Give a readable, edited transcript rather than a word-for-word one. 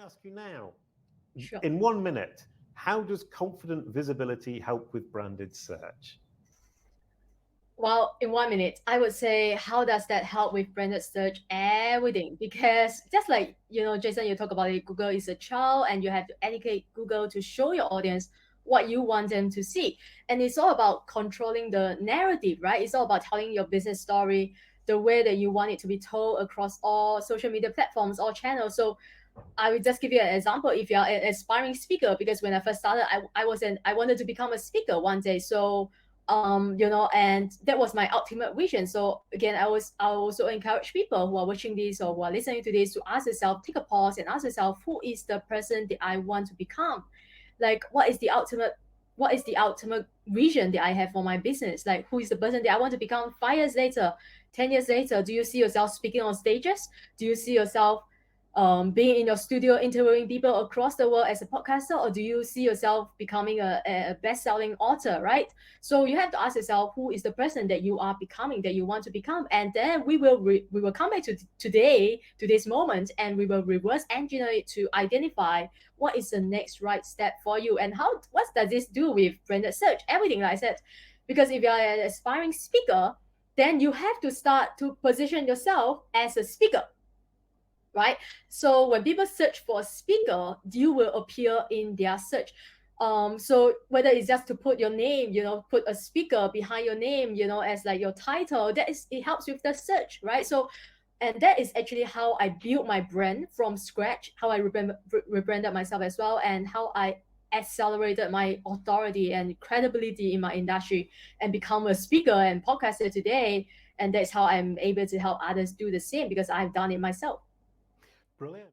ask you now, Sure. in 1 minute, how does confident visibility help with branded search? Well, in 1 minute, I would say, how does that help with branded search? Everything. Because just like, Jason, you talk about it, Google is a child and you have to educate Google to show your audience what you want them to see. And it's all about controlling the narrative, right? It's all about telling your business story the way that you want it to be told across all social media platforms, all channels. So I will just give you an example. If you're an aspiring speaker, because when I first started, I wanted to become a speaker one day. So and that was my ultimate vision. So again, I also encourage people who are watching this or who are listening to this to ask yourself, take a pause and ask yourself, who is the person that I want to become? Like, what is the ultimate vision that I have for my business? Like, who is the person that I want to become 5 years later, 10 years later? Do you see yourself speaking on stages? Do you see yourself being in your studio interviewing people across the world as a podcaster, or do you see yourself becoming a best-selling author, right? So you have to ask yourself, who is the person that you are becoming, that you want to become, and then we will come back to this moment, and we will reverse engineer it to identify what is the next right step for you, and what does this do with branded search, everything like I said. Because if you are an aspiring speaker, then you have to start to position yourself as a speaker, right? So when people search for a speaker, you will appear in their search. So whether it's just to put your name, put a speaker behind your name, as like your title, it helps with the search, right? So, and that is actually how I built my brand from scratch, how I rebranded myself as well, and how I accelerated my authority and credibility in my industry and become a speaker and podcaster today. And that's how I'm able to help others do the same, because I've done it myself. Brilliant.